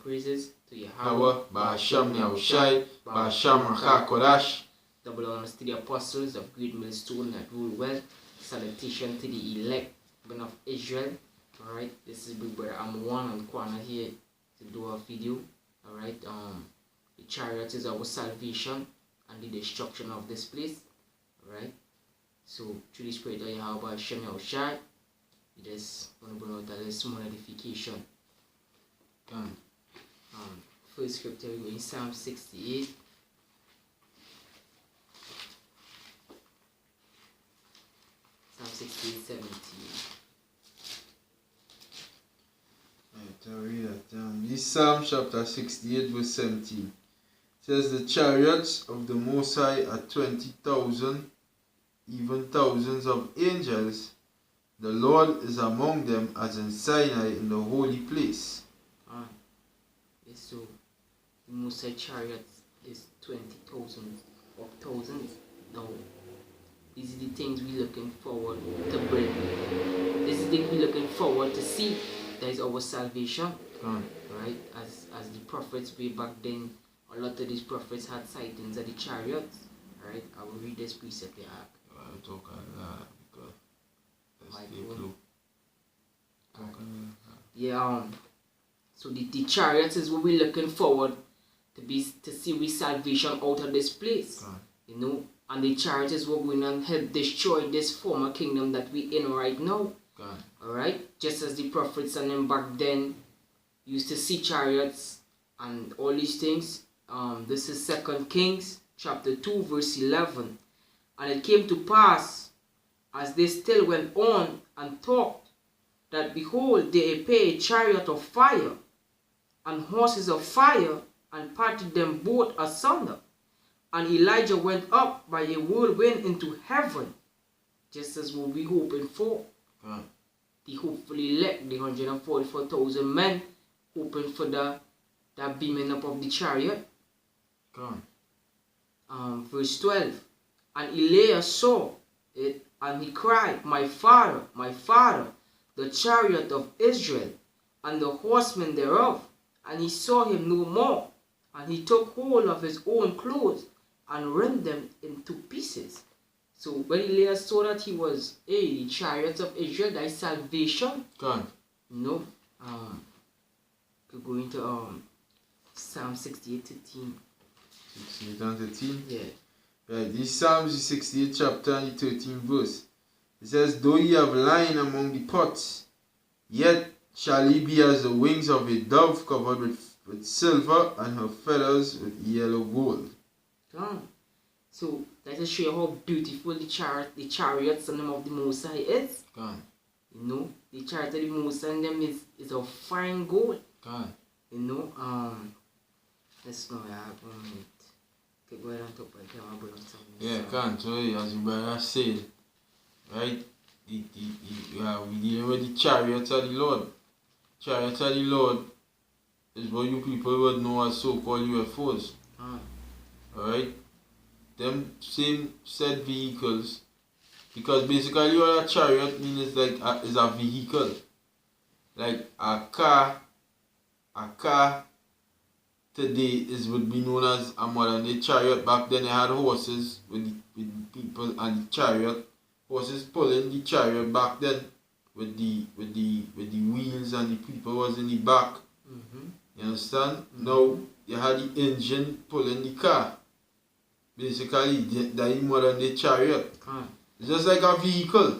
praises to Yahweh, Hawa, Bahasham Yahushai, Bahasham Racha Kodash. double honors to the apostles of great millstone that rule well. Salutation to the elect men of Israel. Alright, this is Big Brother Am1 and Kwana here to do a video. Alright, the Chariots is our salvation and the destruction of this place. Alright, so through the spirit of Yahweh Hashem Yahushai, we just want to bring out a little small edification. First scripture we in Psalm 68. Psalm 68, 17. Right, I'll read that. This Psalm chapter 68 verse 17. It says, the chariots of the Most High are 20,000, even thousands of angels. The Lord is among them as in Sinai in the holy place. Yes, so the Most High chariots is 20,000 of thousands. Now, these are the things we're looking forward to bring. This is the thing we're looking forward to see. That is our salvation. Right? As the prophets way back then, a lot of these prophets had sightings of the chariots. Right? I will read this precept here. I'll talk a lot because yeah, so the chariots is what we're looking forward to see we salvation out of this place. You know, and the chariots is what we're going to help destroy this former kingdom that we in right now. Alright? Just as the prophets and them back then used to see chariots and all these things. This is 2 Kings chapter 2 verse 11. And it came to pass, as they still went on and talked, that behold, they appeared a chariot of fire and horses of fire, and parted them both asunder. And Elijah went up by a whirlwind into heaven, just as what we hoping for. The hopefully elect, the 144,000 men, hoping for that beaming up of the chariot. Verse 12. And Elias saw it, and he cried, my father, the chariot of Israel, and the horsemen thereof. And he saw him no more. And he took hold of his own clothes, and rent them into pieces. So when Elias saw that he was, the chariots of Israel, that is salvation. No. We're going to Psalm 68, 13. 68 and 13? Yeah. Right, this Psalm is 68 chapter and the 13th verse. It says, though ye have lion among the pots, yet shall he be as the wings of a dove covered with silver, and her feathers with yellow gold. So that just show you how beautiful the chariots and them of the Most High is. You know, the chariot of the Most High and them is of fine gold. You know, let's know I have 1 minute. Okay, go ahead and talk about them. I'll bring up something. Yeah, so as you brother said, right, we dealing with the chariots of the Lord. Chariots of the Lord is what you people would know as so-called UFOs. Alright? Them same said vehicles, because basically what a chariot means is like is a vehicle. Like a car today would be known as a modern day chariot. Back then they had horses with people and the chariot. Horses pulling the chariot back then with the wheels, and the people was in the back. You understand? Now you had the engine pulling the car. Basically the modern day chariot. It's just like a vehicle.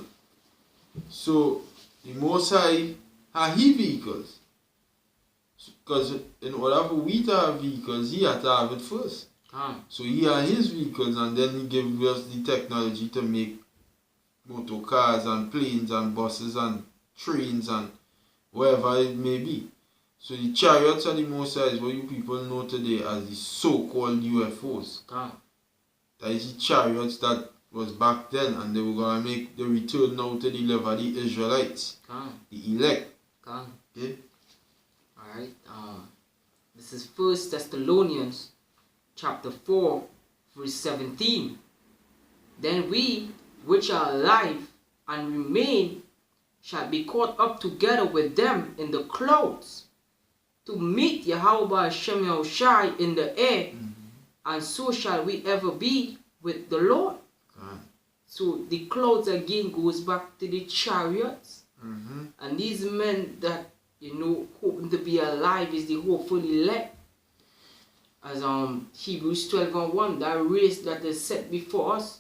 So the Most High have vehicles. Because in order for we to have vehicles, he had to have it first. So he had his vehicles, and then he gave us the technology to make motor cars and planes and buses and trains and whatever it may be. So the chariots of the Most High is what you people know today as the so-called UFOs. That is the chariots that was back then, and they were going to make the return now to deliver the Israelites, the elect. Okay? Alright, this is 1 Thessalonians chapter 4 verse 17. Then we which are alive and remain shall be caught up together with them in the clouds to meet Yahweh Hashem Yahushai in the air, and so shall we ever be with the Lord. So the clouds again goes back to the chariots. And these men that, you know, hoping to be alive is the hopeful elect. As Hebrews 12:1, that race that is set before us.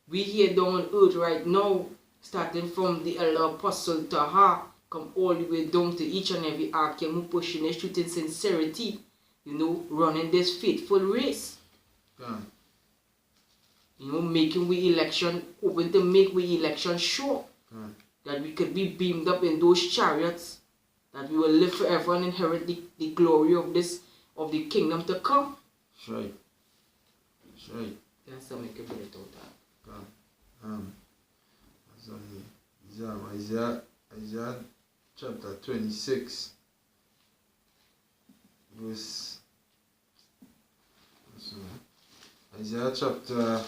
We here down on earth right now, starting from the elder apostle Taha, come all the way down to each and every archim who pushing their truth in sincerity, you know, running this faithful race. You know, making we election, hoping to make we election sure. That we could be beamed up in those chariots, that we will live forever and inherit the glory of the kingdom to come. That's right. That's right. That's how we can put it out that. Isaiah chapter 26 verse Isaiah chapter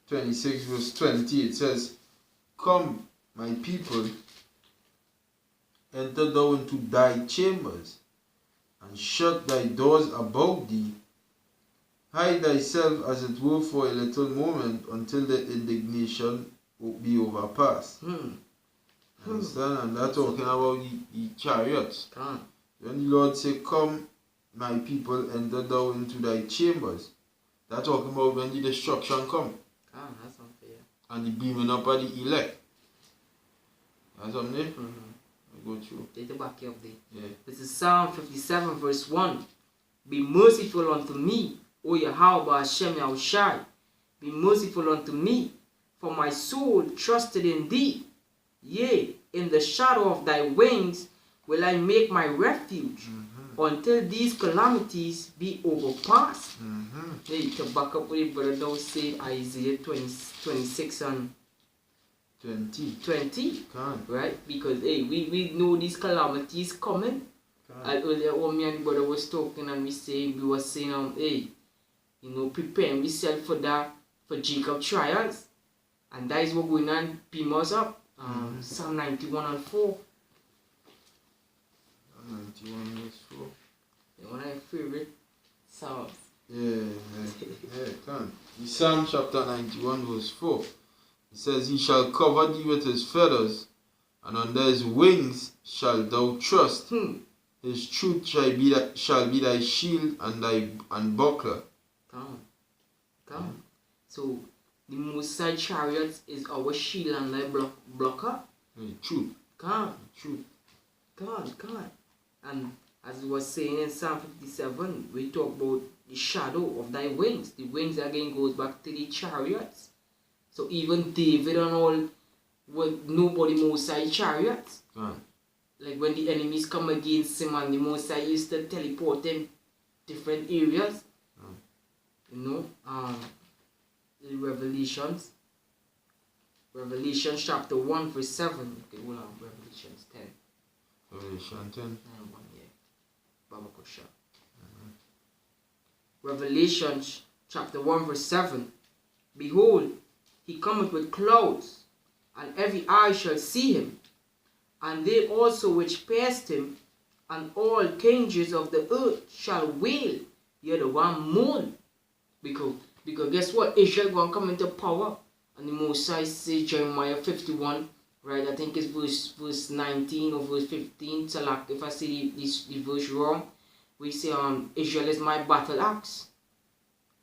26 verse 20, it says, "Come, my people, enter thou into thy chambers, and shut thy doors about thee. Hide thyself as it were for a little moment, until the indignation be overpassed." Understand? And that's talking about the chariots. When the Lord say, "Come, my people, enter thou into thy chambers," that's talking about when the destruction come. That's unfair. And the beaming up of the elect. That's something. I go through. Take the back of the. Yeah. This is Psalm 57 verse 1. "Be merciful unto me, O Yahweh Hashem Yahushai. Be merciful unto me, for my soul trusted in thee. Yea, in the shadow of thy wings will I make my refuge, until these calamities be overpassed." Hey, to back up what the brother now said, Isaiah 26 and 20. Right? Because hey, we know these calamities coming. And earlier on, me and the brother was talking, and we were saying, hey, you know, preparing ourselves for Jacob trials. And that is what going on, beam us up. Psalm 91 and 4. 91 verse 4. One of my favorite psalms. Can. Psalm chapter 91 verse 4. It says, "He shall cover thee with his feathers, and under his wings shalt thou trust. His truth shall be thy shield and buckler." Come. So the Most High chariots is our shield and thy blocker. Truth. Truth. And as we were saying in Psalm 57, we talk about the shadow of thy wings. The wings again goes back to the chariots. So even David and all were nobody Most High chariots. Like when the enemies come against him, and the Most High used to teleport him different areas. You know, the Revelations chapter 1 verse 7. Okay, we'll have Revelations 10. Revelation 10. Revelation chapter 1 verse 7. "Behold, he cometh with clouds, and every eye shall see him, and they also which pierced him, and all kings of the earth shall wail, yea, the one mourn." Because guess what? Israel gonna come into power. And the Most High says, Jeremiah 51, right? I think it's verse 19 or verse 15. So like, if I say the verse wrong, we say Israel is my battle axe.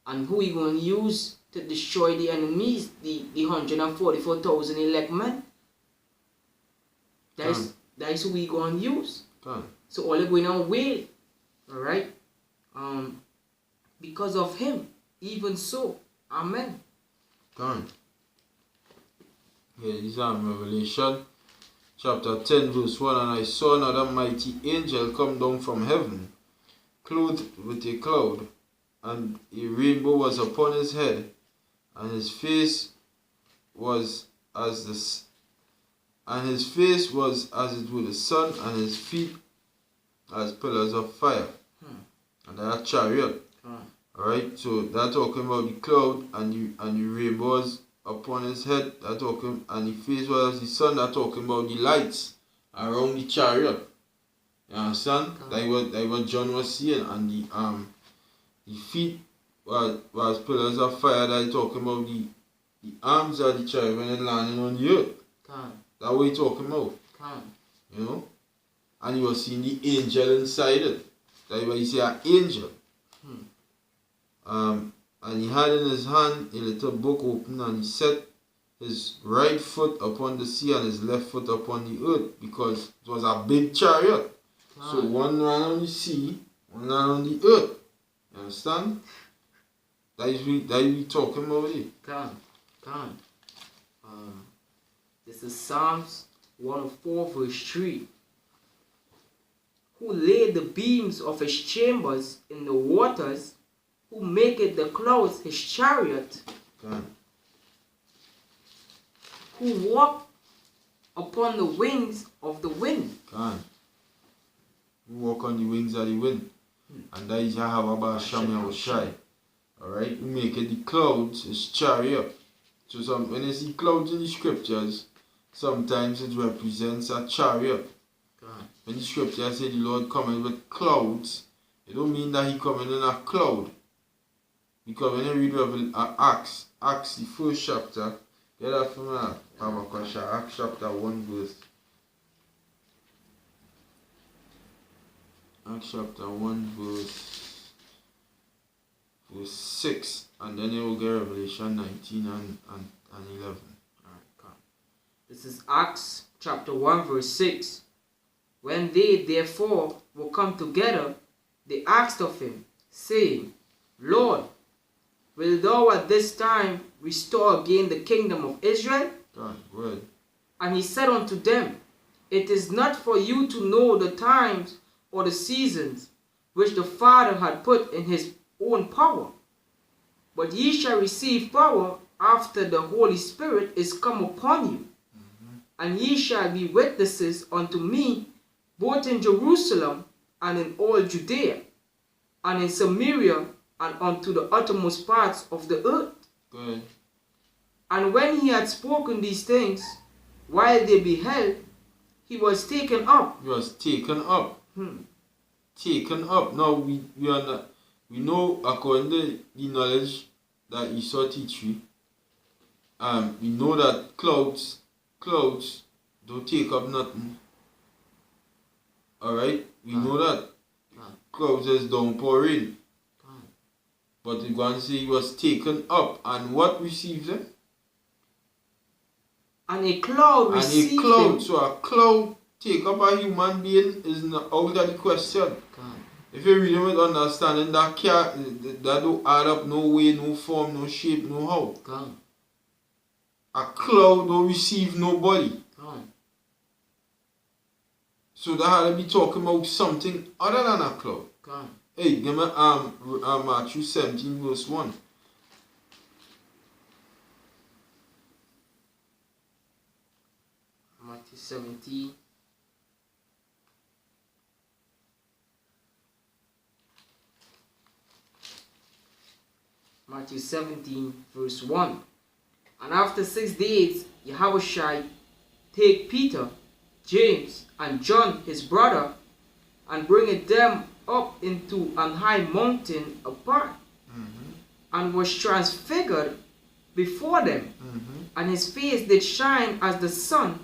And who he gonna use to destroy the enemies? The 144,000 elect men. That is who we gonna use. So all they're going on wail. Alright? Because of him. Even so. Amen. This is Revelation chapter 10 verse 1. "And I saw another mighty angel come down from heaven, clothed with a cloud, and a rainbow was upon his head, and his face was as it were the sun, and his feet as pillars of fire." And that chariot. Alright, so that's talking about the cloud and the rainbows upon his head. That talking, and the face was as the sun. That talking about the lights around the chariot. You understand? That what John was saying, and the feet was pillars of fire. That he talking about the arms of the chariot when it landing on the earth. That what he talking about. You know? And he was seeing the angel inside it. That's why he say an angel. And he had in his hand a little book open, and he set his right foot upon the sea and his left foot upon the earth, because it was a big chariot. So one ran on the sea, one ran on the earth. You understand? That is we talking about it. This is Psalms 104 verse 3. Who laid the beams of his chambers in the waters, who maketh the clouds his chariot, who walk upon the wings of the wind. Who walk on the wings of the wind. And that is Yahweh Hashem Yahushai. Alright, who maketh the clouds his chariot. So when you see clouds in the scriptures, sometimes it represents a chariot. When the scripture says the Lord coming with clouds, it don't mean that he coming in a cloud. Because when you read Acts the first chapter, get that from Acts chapter 1 verse. Acts chapter 1 verse 6, and then you will get Revelation 19 and 11. Alright, this is Acts chapter 1 verse 6. When they therefore were come together, they asked of him, saying, Lord, will thou at this time restore again the kingdom of Israel? Good. And he said unto them, It is not for you to know the times or the seasons which the Father had put in his own power, but ye shall receive power after the Holy Spirit is come upon you, and ye shall be witnesses unto me both in Jerusalem and in all Judea, and in Samaria, and unto the uttermost parts of the earth. Good. And when he had spoken these things, while they beheld, he was taken up. He was taken up. Taken up. Now we know, according to the knowledge that Esau teach we know that clouds don't take up nothing. Alright? We know that clouds is downpouring. But we're going to say he was taken up. And what receives him? And a cloud received him. So a cloud take up a human being is not out of the question. If you read it with understanding, that don't add up no way, no form, no shape, no how. A cloud don't receive nobody. So that had to be talking about something other than a cloud. Hey, give me Matthew 17 verse 1. Matthew 17. Matthew 17 verse 1. And after 6 days, Yahushua take Peter, James, and John his brother, and bringeth them up into an high mountain apart, and was transfigured before them, and his face did shine as the sun,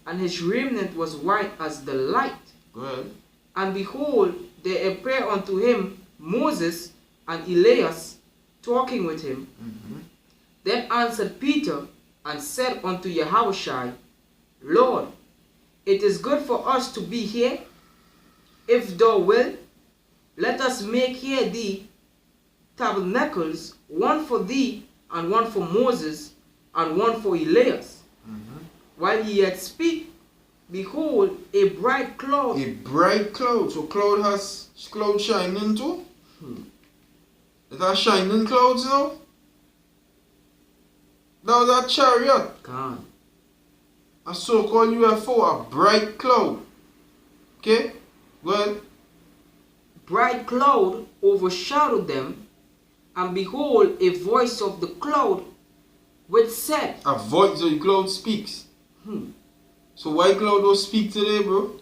and his raiment was white as the light. Good. And behold, there appeared unto him Moses and Elias talking with him. Then answered Peter and said unto Yahushua, Lord, it is good for us to be here. If thou wilt, let us make here thee tabernacles, one for thee, and one for Moses, and one for Elias. While he yet speak, behold, a bright cloud. A bright cloud. So cloud shining too? It has shining clouds now? That was a chariot. A so-called UFO, a bright cloud. Okay? Go ahead. Bright cloud overshadowed them, and behold, a voice of the cloud which said. A voice of the cloud speaks. So why cloud don't speak today, bro?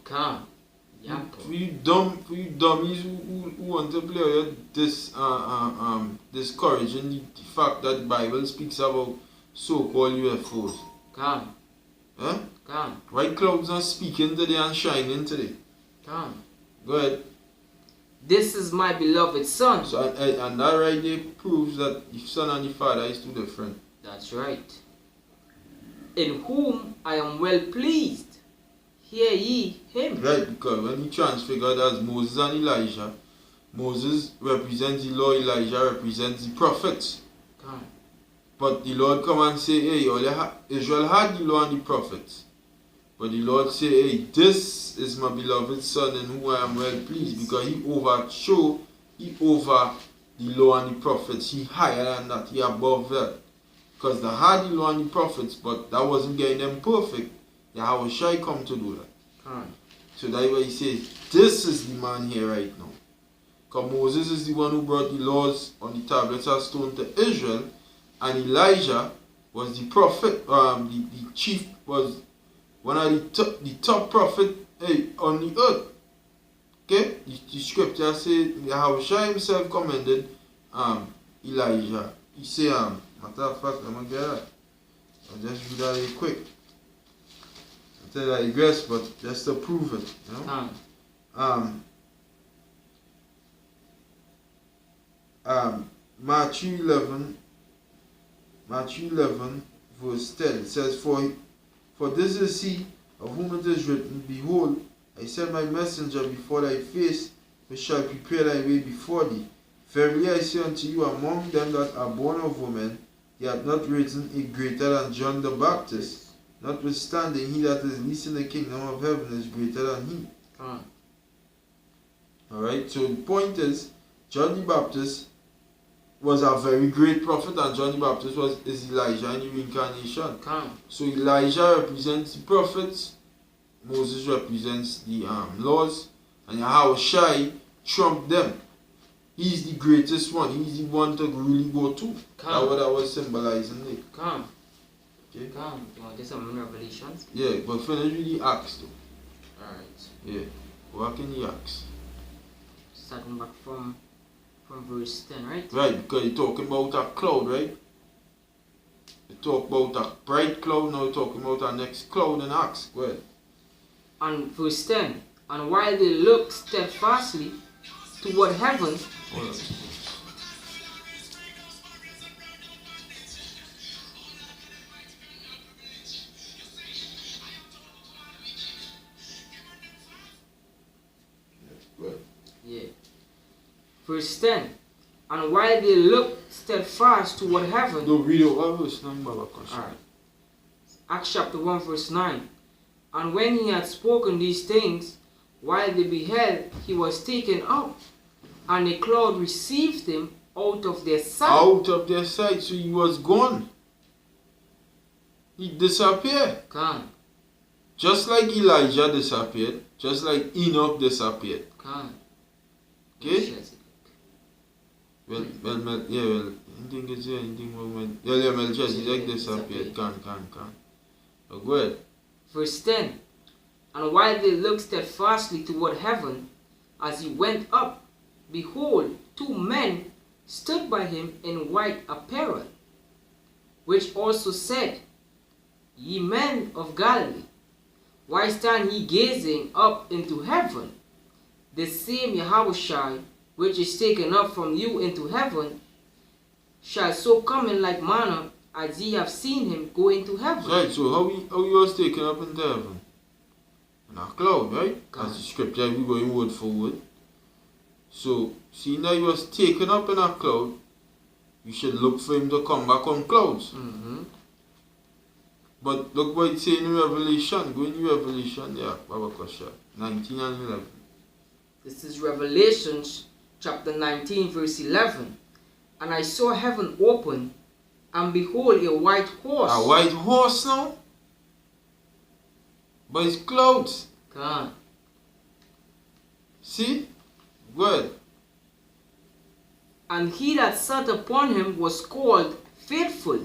Yeah. For you dummies who want to play discouraging the fact that the Bible speaks about so-called UFOs. Come. Huh? Come. White clouds are speaking today and shining today. Come. Go ahead. This is my beloved son. So and that right there proves that the son and the father is two different. That's right. In whom I am well pleased. Hear ye him. Right, because when he transfigured as Moses and Elijah, Moses represents the law, Elijah represents the prophets. Come. But the Lord come and say, hey, Israel had the law and the prophets. But the Lord say, hey, this is my beloved son in whom I am well pleased, because he over the law and the prophets. He higher than that, he above that. Because they had the law and the prophets, but that wasn't getting them perfect. How shall I come to do that? So that's why he says, this is the man here right now. Because Moses is the one who brought the laws on the tablets of stone to Israel, and Elijah was the prophet, the chief, was one of the top prophet on the earth. Okay? The scripture says, Yahushua himself commended Elijah. He said, matter of fact, I'm going to get that. I'll just read that real quick. I digress, but just to prove it, you know. Matthew 11 verse 10, it says, For this is he of whom it is written, Behold, I send my messenger before thy face, which shall prepare thy way before thee. Verily I say unto you, among them that are born of women, he hath not risen a greater than John the Baptist. Notwithstanding, he that is least in the kingdom of heaven is greater than he. Alright, so the point is, John the Baptist was a very great prophet, and John the Baptist is Elijah in the reincarnation. So Elijah represents the prophets, Moses represents the laws, and Yahushua trumped them. He's the greatest one. He's the one to really go to. That's what I was symbolizing there. Okay. You want to get some revelations? Yeah, but finish with the Acts though. Alright. Yeah. Walk in the Acts. Starting back from verse 10, right? Right, because you're talking about a cloud, right? You talk about a bright cloud, now you're talking about our next cloud in Acts. Go ahead. And verse 10. And while they looked steadfastly toward heaven, verse 10. And while they looked steadfast toward heaven. Don't read over verse 9, Baba. Alright. Acts chapter 1, verse 9. And when he had spoken these things, while they beheld, he was taken up, and a cloud received him out of their sight. Out of their sight, so he was gone. He disappeared. Come. Just like Elijah disappeared, just like Enoch disappeared. Come. Okay? I think it's anything Melchizedek disappeared. Can. Oh, go ahead. Verse 10. And while they looked steadfastly toward heaven, as he went up, behold, two men stood by him in white apparel, which also said, Ye men of Galilee, why stand ye gazing up into heaven? The same Yahushua, which is taken up from you into heaven, shall so come in like manner as ye have seen him go into heaven. Right, so how he was taken up into heaven? In a cloud, right? As the scripture, we going word for word. So, seeing that he was taken up in a cloud, you should look for him to come back on clouds. But look what it's saying in Revelation. Go in Revelation, yeah, Baba Kosha, 19 and 11. This is Revelation chapter 19, verse 11. And I saw heaven open, and behold, a white horse. A white horse now? But it's clouds. God. See? Good. And he that sat upon him was called Faithful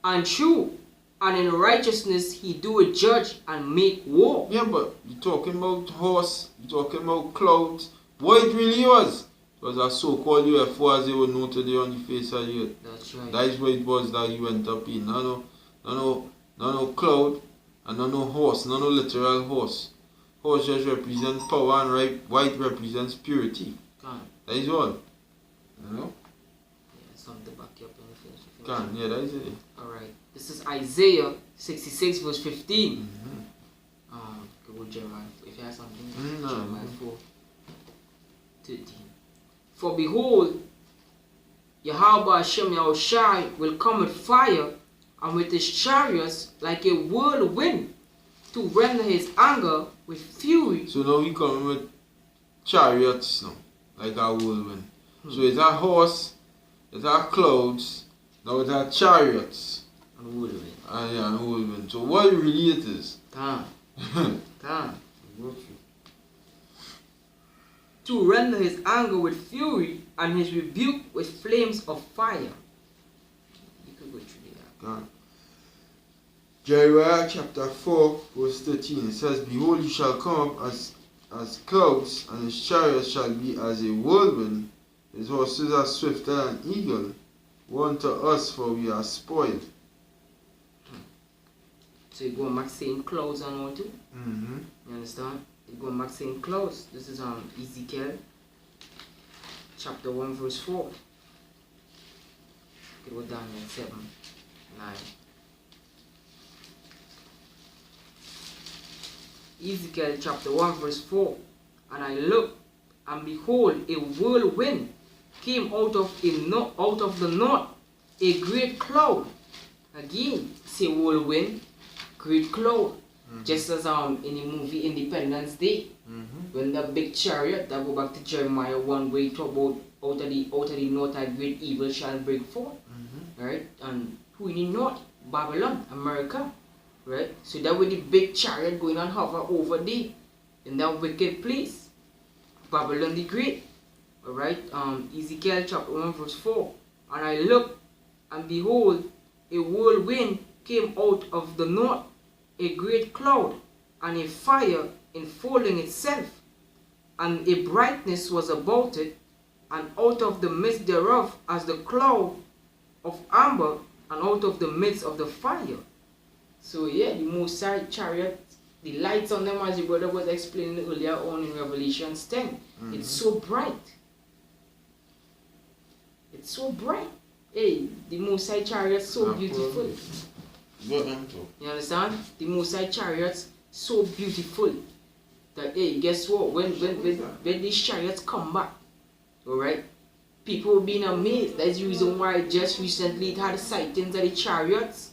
and True, and in righteousness he doeth judge and make war. Yeah, but you're talking about horse, you're talking about clouds. What it really was a so-called UFO as they would know today on the face of the earth. That's right. That is what it was that you went up in. No cloud, and no horse, no literal horse. Horse just represents power and white represents purity. That is all. You know? Yeah, something to back you up in the finish. Yeah, that is it. Alright. This is Isaiah 66 verse 15. Good Jeremiah. If you have something, Jeremiah 4:13. For behold, Yahweh Hashem Yahushai will come with fire and with his chariots like a whirlwind to render his anger with fury. So now he coming with chariots now, like a whirlwind. So it's a horse, it's a clouds, now it's a chariots. And whirlwind. Yeah, and whirlwind. So what really it is? To render his anger with fury and his rebuke with flames of fire. You could go through that. Jeremiah chapter 4 verse 13, it says, Behold, he shall come up as clouds, and his chariots shall be as a whirlwind, his horses are swifter than an eagle. Woe unto us, for we are spoiled. So you go back saying clouds and all too? You understand? You go back saying clouds. This is Ezekiel chapter 1 verse 4. Go down in 7, 9. Ezekiel chapter 1 verse 4. And I looked, and behold, a whirlwind came out of the north, a great cloud. Again, say whirlwind, great cloud. Just as in the movie Independence Day, when the big chariot, that go back to Jeremiah 1 where he talk about out of the north a great evil shall break forth. Right? And who in the north? Babylon, America. Right? So that was the big chariot going on hover over there in that wicked place. Babylon the Great. Alright? Ezekiel chapter 1 verse 4. And I looked, and behold, a whirlwind came out of the north, a great cloud, and a fire enfolding itself, and a brightness was about it, and out of the midst thereof as the cloud of amber, and out of the midst of the fire. So yeah, the Most High chariot, the lights on them, as your brother was explaining earlier on in Revelation 10, it's so bright. It's so bright. Hey, the Most High chariot so beautiful. You understand? The Most High chariots so beautiful that hey, guess what? When these chariots come back, alright, people will be amazed. That's the reason why just recently it had sightings of the chariots.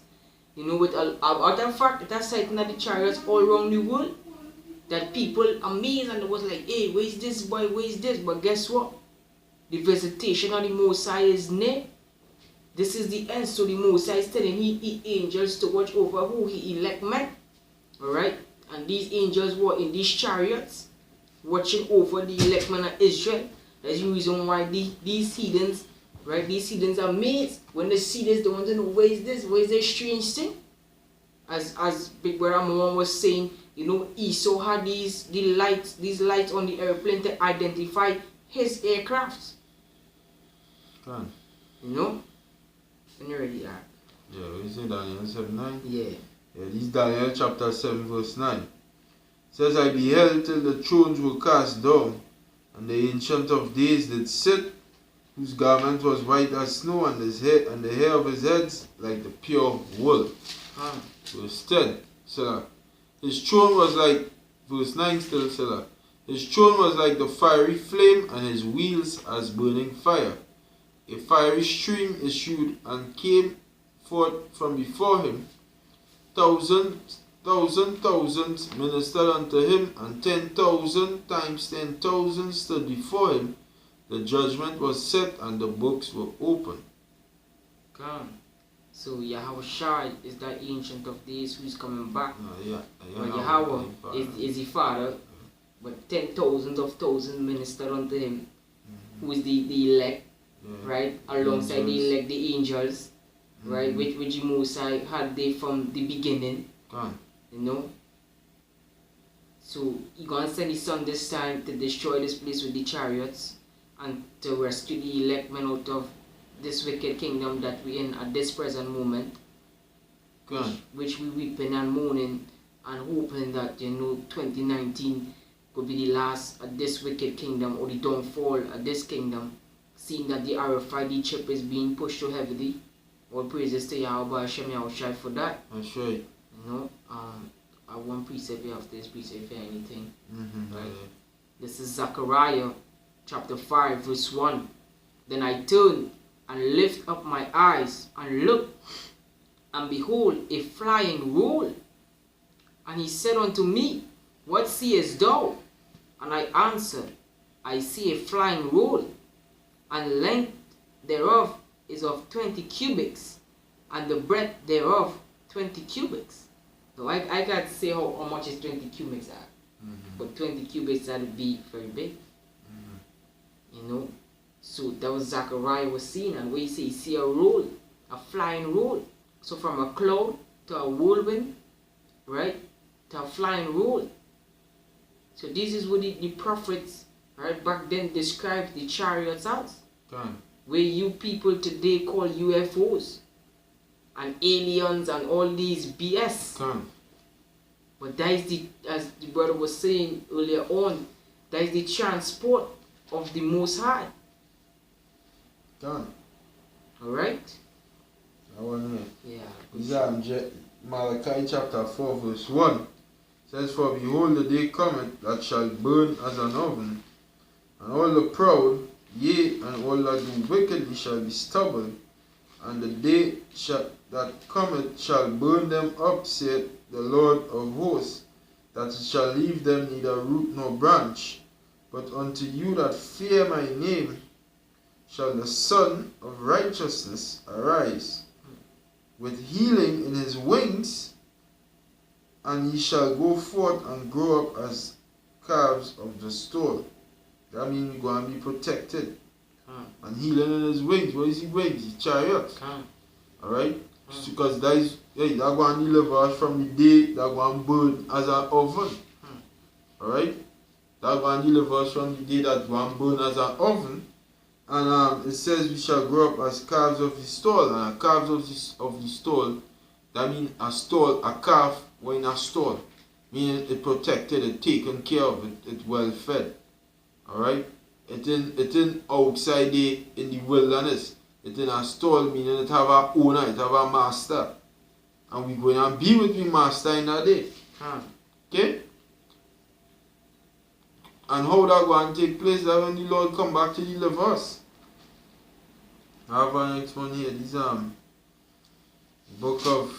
You know, with other fact, it has sightings of the chariots all around the world. That people amazed and it was like, hey, where is this boy? Where is this? But guess what? The visitation of the Most High is near. This is the end. So the Most High is telling he angels to watch over who he elect men. Alright? And these angels were in these chariots, watching over the elect men of Israel. That's the reason why these heathens, right? These heathens are amazed. When they see this, they want to know, where is this? Where is this strange thing? As Big Brother Mohan was saying, you know, Esau had these lights on the airplane to identify his aircrafts. You know? And you already are. Yeah, we say Daniel 7:9. Yeah. Yeah, this is Daniel chapter 7 verse 9. It says, I beheld till the thrones were cast down, and the Ancient of Days did sit, whose garment was white as snow, and the hair of his head like the pure wool. Verse 10, Selah. His throne was like, verse 9 still, Selah. His throne was like the fiery flame, and his wheels as burning fire. A fiery stream issued and came forth from before him. Thousands ministered unto him, and 10,000 times 10,000 stood before him. The judgment was set, and the books were opened. Come. So Yahweh is that Ancient of Days who is coming back. But Yahweh is the Father, but 10,000 of thousands ministered unto him, who is the elect, right? Alongside the elect, the angels. right? Which the Most High had there from the beginning. You know. So he gonna send his son this time to destroy this place with the chariots and to rescue the elect men out of this wicked kingdom that we in at this present moment. Which we weeping and mourning and hoping that 2019 could be the last of this wicked kingdom or the downfall of this kingdom, seeing that the RFID chip is being pushed so heavily. All praises to Yahweh Hashem Yahushai for that. That's right. I one precept after this precept for anything. Right? This is Zechariah chapter 5 verse 1. Then I turned and lift up my eyes and looked, and behold, a flying roll. And he said unto me, What seest thou? And I answered, I see a flying roll, and length thereof is of 20 cubits, and the breadth thereof 20 cubits. So I can't say how much is 20 cubits are. But 20 cubits that would be very big. So that was Zechariah was seeing, and where you see a roll, a flying roll. So from a cloud to a whirlwind, right, to a flying roll. So this is what the prophets, right, back then described the chariots as. Where you people today call UFOs and aliens and all these BS. But that is as the brother was saying earlier on, that is the transport of the Most High. Alright? Yeah. Malachi chapter 4 verse 1 says, For behold, the day cometh that shall burn as an oven, and all the proud, yea, and all that do wickedly shall be stubble, and the day that cometh shall burn them up, saith the Lord of hosts, that it shall leave them neither root nor branch. But unto you that fear my name shall the Son of Righteousness arise, with healing in his wings, and ye shall go forth and grow up as calves of the stall. That means you're going to be protected. And healing in his wings. What is his wings? His chariots. Alright? Because that is, that going to deliver us from the day that going to burn as an oven. Alright? That going to deliver us from the day that going to burn as an oven. And it says we shall grow up as calves of the stall. And calves of the stall, that means a stall, a calf were in a stall. Meaning it protected, it taken care of, it well fed. Alright? It in outside in the wilderness. It in a stall, meaning it have a owner, it have a master. And we going to be with the master in that day. Okay? And how that going to take place that when the Lord come back to deliver us. I have an next one here. This book of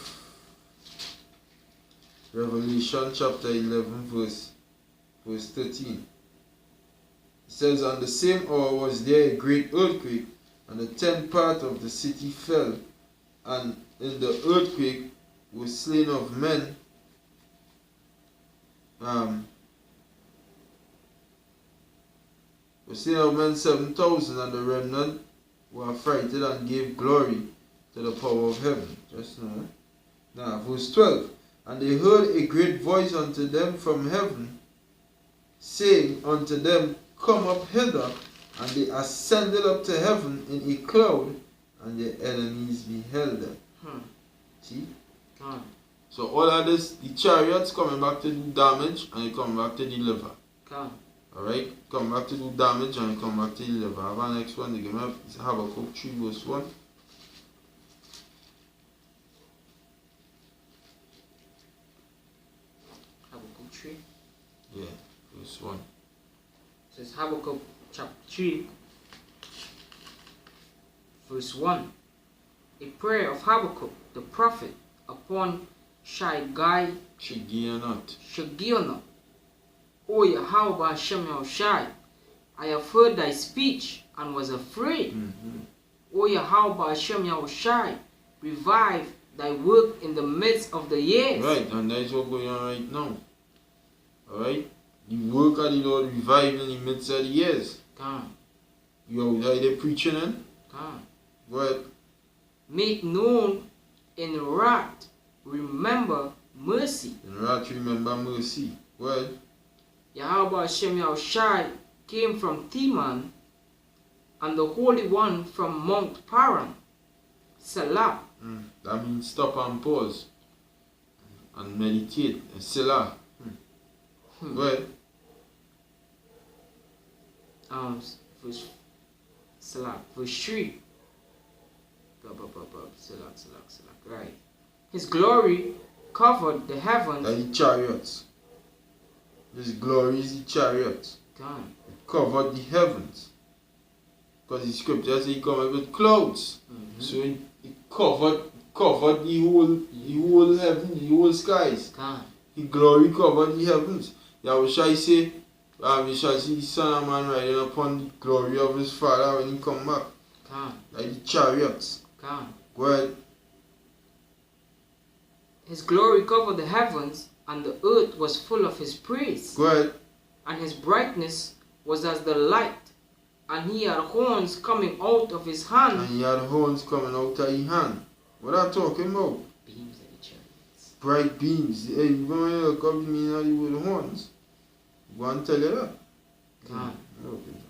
Revelation chapter 11 verse 13. It says, On the same hour was there a great earthquake, and the 10th part of the city fell, and in the earthquake were slain of men were slain of men 7,000, and the remnant were affrighted and gave glory to the power of heaven. Just now. Now, verse 12. And they heard a great voice unto them from heaven, saying unto them, Come up hither. And they ascended up to heaven in a cloud, and their enemies beheld them. See? So all of this, the chariots coming back to do damage, and they come back to deliver. Alright? Come back to do damage, and they come back to deliver. I have our next one. They give me Habakkuk 3 verse 1. Habakkuk 3? Yeah, verse 1. So it's Habakkuk chapter 3, verse 1. A prayer of Habakkuk the prophet upon Shigionot. O Yahweh Hashem Yahushai, I have heard thy speech and was afraid. O Yahweh Hashem Yahushai, revive thy work in the midst of the years. Right, and that's what's going on right now. Alright? The work of the Lord revived in the midst of the years. You are they preaching in? Go ahead. make known in wrath, remember mercy. In wrath, remember mercy. Well, Yahweh Hashem Yahushai came from Teman, and the Holy One from Mount Paran. Salah. That means stop and pause and meditate. Selah. Well, verse Salah, verse 3. Salah. Right. His glory covered the heavens. Like the chariots. His glory is the chariots. God. It covered the heavens. Because the scripture says he covered with clouds. So it covered the whole heaven, the whole skies. God. His glory covered the heavens. Yahushua say, we shall see the Son of Man riding upon the glory of his Father when he come back. God. Like the chariots. God. Go ahead. His glory covered the heavens, and the earth was full of his praise. Go ahead. And his brightness was as the light, and he had horns coming out of his hand. And he had horns coming out of his hand. What are you talking about? Beams of the chariots. Bright beams. Hey, you going to look up me with horns? Go and tell you that. God. Okay.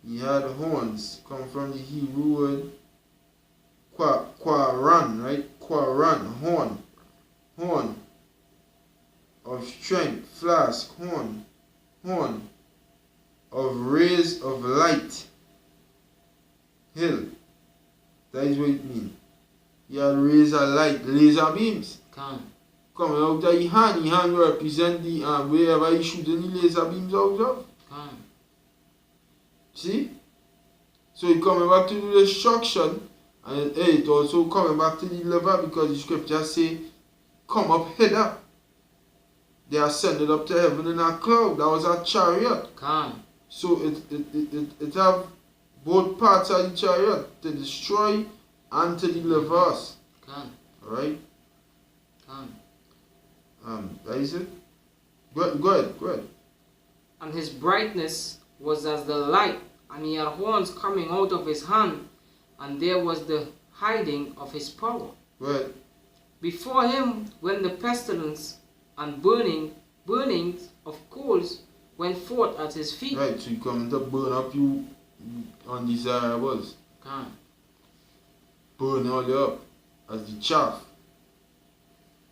He had horns, come from the Hebrew word quaran, right? Quaran, horn of strength, flask, horn of rays of light, hill. That is what it means. He had rays of light, laser beams. God. Coming out of his hand. His hand represent the wherever he shooting the laser beams out of. God. See? So he coming back to the destruction, and it also coming back to deliver, because the scripture say, come up hither. They ascended up to heaven in a cloud. That was a chariot. God. So it have both parts of the chariot, to destroy and to deliver us. God. Alright? God. That is it. Go ahead. And his brightness was as the light, and he had horns coming out of his hand, and there was the hiding of his power. Go ahead. Before him went the pestilence, and burnings of coals went forth at his feet. Right, so you come to burn up you undesirables. God. Burn all you up as the chaff.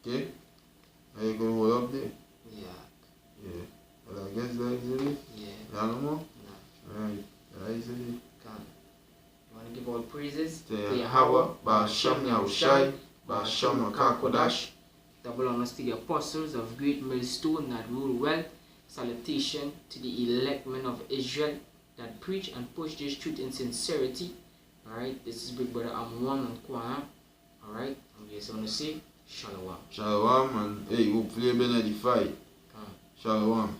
Okay? Are you going to hold up there? Yeah. Well, I guess that is it. Yeah. No more? No. Right. That is it. God. You want to give all praises? To Yahweh, Ba'asham Yahushai, Ba'asham Kodash. Double honors to the apostles of great millstone that rule well. Salutation to the elect men of Israel that preach and push this truth in sincerity. Alright, this is Big Brother Amwan and Kwana. Alright, I'm just going to say Shalom. Shalom, and hey, hopefully you've been edified. Shalom.